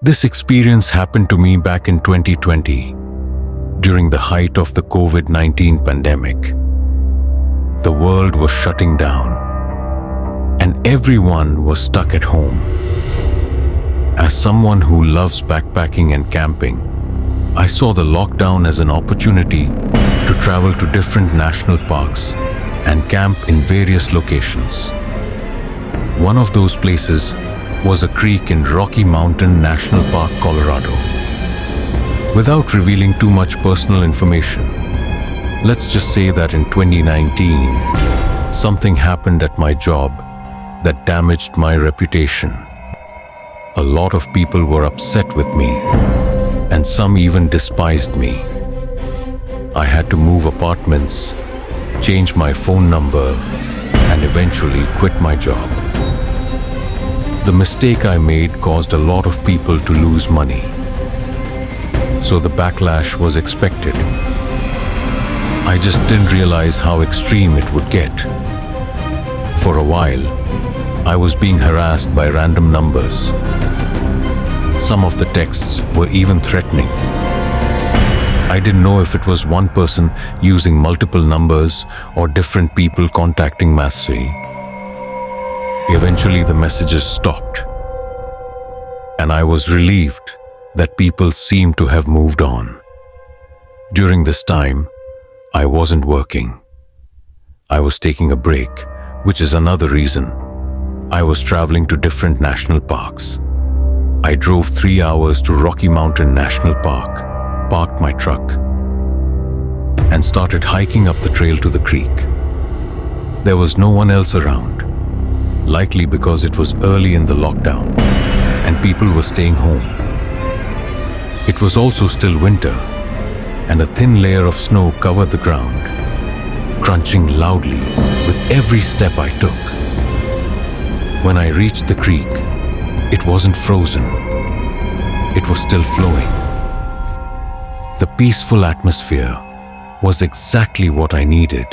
This experience happened to me back in 2020, during the height of the COVID-19 pandemic. The world was shutting down, and everyone was stuck at home. As someone who loves backpacking and camping, I saw the lockdown as an opportunity to travel to different national parks and camp in various locations. One of those places was a creek in Rocky Mountain National Park, Colorado. Without revealing too much personal information, let's just say that in 2019, something happened at my job that damaged my reputation. A lot of people were upset with me, and some even despised me. I had to move apartments, change my phone number, and eventually quit my job. The mistake I made caused a lot of people to lose money, so the backlash was expected. I just didn't realize how extreme it would get. For a while, I was being harassed by random numbers. Some of the texts were even threatening. I didn't know if it was one person using multiple numbers or different people contacting Massey. Eventually, the messages stopped, and I was relieved that people seemed to have moved on. During this time, I wasn't working. I was taking a break, which is another reason. I was traveling to different national parks. I drove 3 hours to Rocky Mountain National Park, parked my truck, and started hiking up the trail to the creek. There was no one else around, likely because it was early in the lockdown and people were staying home. It was also still winter, and a thin layer of snow covered the ground, crunching loudly with every step I took. When I reached the creek, it wasn't frozen. It was still flowing. The peaceful atmosphere was exactly what I needed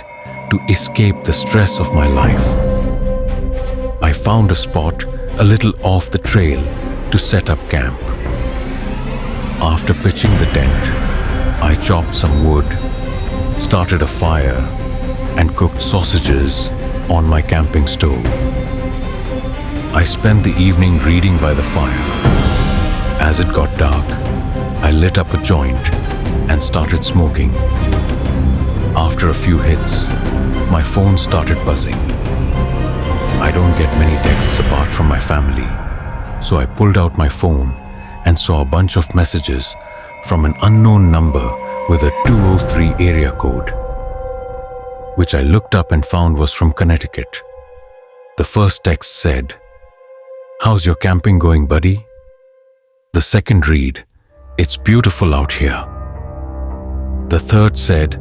to escape the stress of my life. I found a spot a little off the trail to set up camp. After pitching the tent, I chopped some wood, started a fire, and cooked sausages on my camping stove. I spent the evening reading by the fire. As it got dark, I lit up a joint and started smoking. After a few hits, my phone started buzzing. I don't get many texts apart from my family, so I pulled out my phone and saw a bunch of messages from an unknown number with a 203 area code, which I looked up and found was from Connecticut. The first text said, "How's your camping going, buddy?" The second read, "It's beautiful out here." The third said,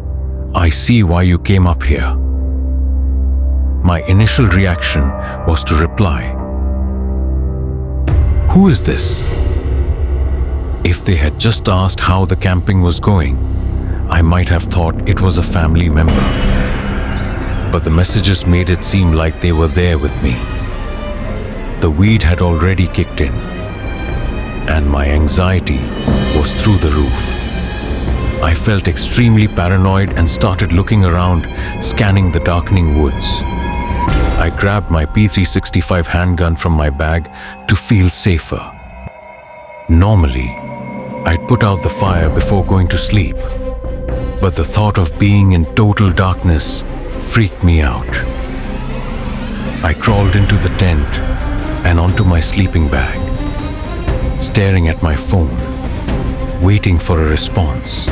"I see why you came up here." My initial reaction was to reply, "Who is this?" If they had just asked how the camping was going, I might have thought it was a family member. But the messages made it seem like they were there with me. The weed had already kicked in, and my anxiety was through the roof. I felt extremely paranoid and started looking around, scanning the darkening woods. I grabbed my P365 handgun from my bag to feel safer. Normally, I'd put out the fire before going to sleep, but the thought of being in total darkness freaked me out. I crawled into the tent and onto my sleeping bag, staring at my phone, waiting for a response.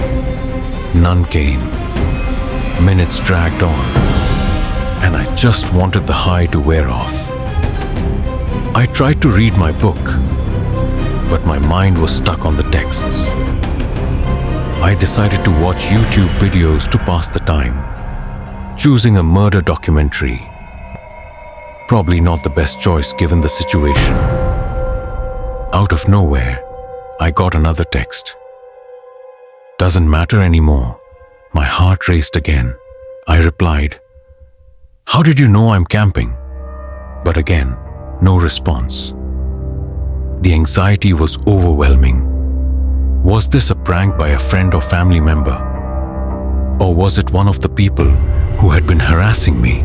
None came. Minutes dragged on, and I just wanted the high to wear off. I tried to read my book, but my mind was stuck on the texts. I decided to watch YouTube videos to pass the time, choosing a murder documentary. Probably not the best choice given the situation. Out of nowhere, I got another text. "Doesn't matter anymore." My heart raced again. I replied, "How did you know I'm camping?" But again, no response. The anxiety was overwhelming. Was this a prank by a friend or family member? Or was it one of the people who had been harassing me?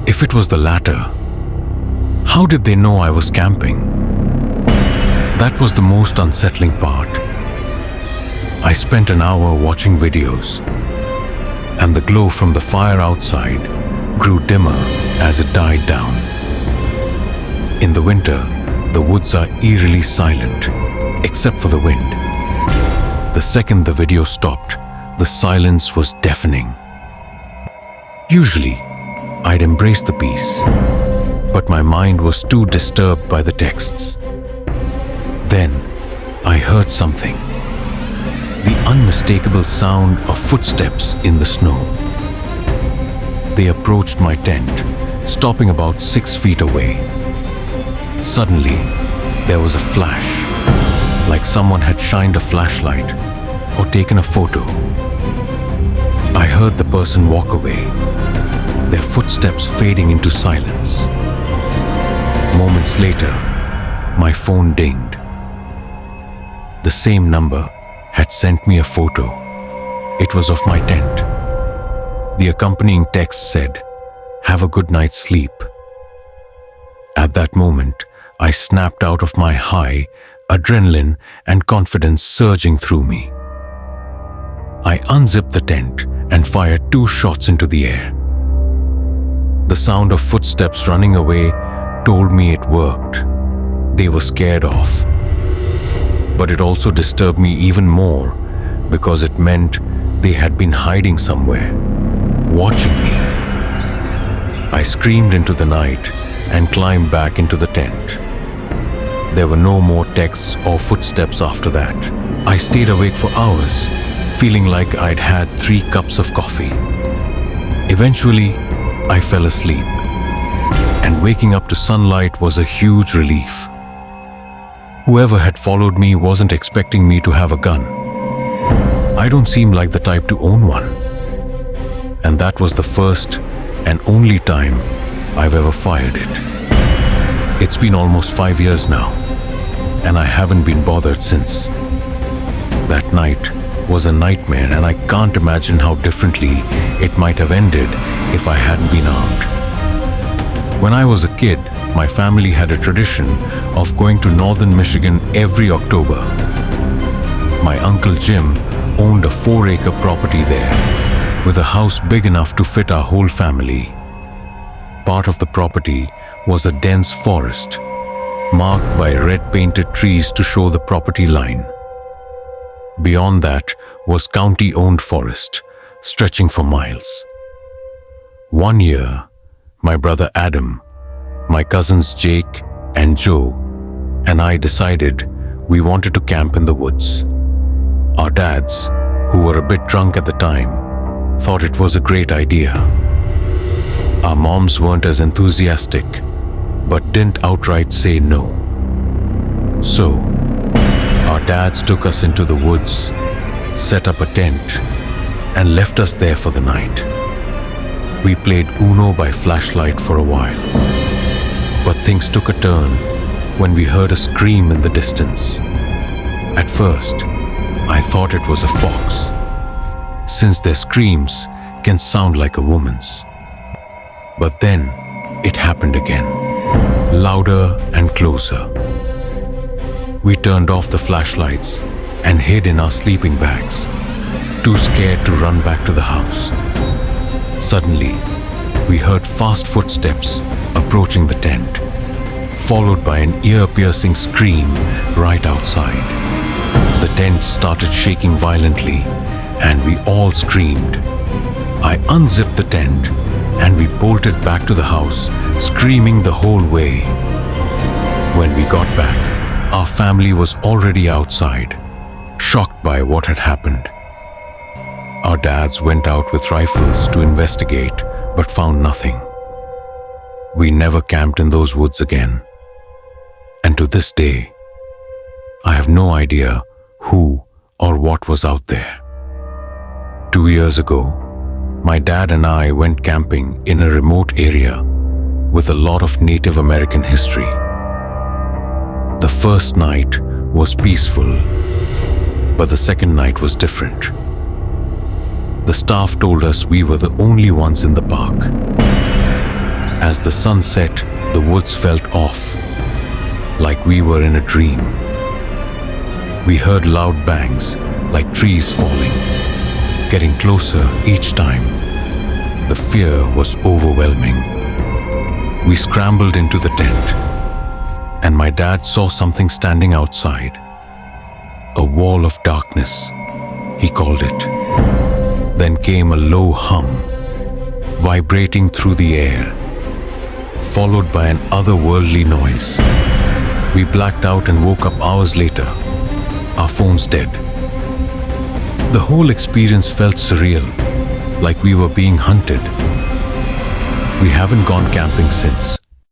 If it was the latter, how did they know I was camping? That was the most unsettling part. I spent an hour watching videos, and the glow from the fire outside grew dimmer as it died down. In the winter, the woods are eerily silent, except for the wind. The second the video stopped, the silence was deafening. Usually, I'd embrace the peace, but my mind was too disturbed by the texts. Then, I heard something. The unmistakable sound of footsteps in the snow. They approached my tent, stopping about 6 feet away. Suddenly, there was a flash, like someone had shined a flashlight or taken a photo. I heard the person walk away, their footsteps fading into silence. Moments later, my phone dinged. The same number had sent me a photo. It was of my tent. The accompanying text said, "Have a good night's sleep." At that moment, I snapped out of my high, adrenaline and confidence surging through me. I unzipped the tent and fired 2 shots into the air. The sound of footsteps running away told me it worked. They were scared off. But it also disturbed me even more because it meant they had been hiding somewhere, watching me. I screamed into the night and climbed back into the tent. There were no more texts or footsteps after that. I stayed awake for hours, feeling like I'd had 3 cups of coffee. Eventually, I fell asleep, and waking up to sunlight was a huge relief. Whoever had followed me wasn't expecting me to have a gun. I don't seem like the type to own one. And that was the first and only time I've ever fired it. It's been almost 5 years now, and I haven't been bothered since. That night was a nightmare, and I can't imagine how differently it might have ended if I hadn't been armed. When I was a kid, my family had a tradition of going to northern Michigan every October. My Uncle Jim owned a 4-acre property there, with a house big enough to fit our whole family. Part of the property was a dense forest, marked by red-painted trees to show the property line. Beyond that was county-owned forest, stretching for miles. One year, my brother Adam, my cousins Jake and Joe, and I decided we wanted to camp in the woods. Our dads, who were a bit drunk at the time, thought it was a great idea. Our moms weren't as enthusiastic, but didn't outright say no. So, our dads took us into the woods, set up a tent, and left us there for the night. We played Uno by flashlight for a while. But things took a turn when we heard a scream in the distance. At first, I thought it was a fox, since their screams can sound like a woman's. But then, it happened again, louder and closer. We turned off the flashlights and hid in our sleeping bags, too scared to run back to the house. Suddenly, we heard fast footsteps approaching the tent, followed by an ear-piercing scream right outside. The tent started shaking violently, and we all screamed. I unzipped the tent, and we bolted back to the house, screaming the whole way. When we got back, our family was already outside, shocked by what had happened. Our dads went out with rifles to investigate, but found nothing. We never camped in those woods again. And to this day, I have no idea who or what was out there. 2 years ago, my dad and I went camping in a remote area with a lot of Native American history. The first night was peaceful, but the second night was different. The staff told us we were the only ones in the park. As the sun set, the woods felt off, like we were in a dream. We heard loud bangs, like trees falling, getting closer each time. The fear was overwhelming. We scrambled into the tent, and my dad saw something standing outside. A wall of darkness, he called it. Then came a low hum, vibrating through the air, followed by an otherworldly noise. We blacked out and woke up hours later, our phones dead. The whole experience felt surreal, like we were being hunted. We haven't gone camping since.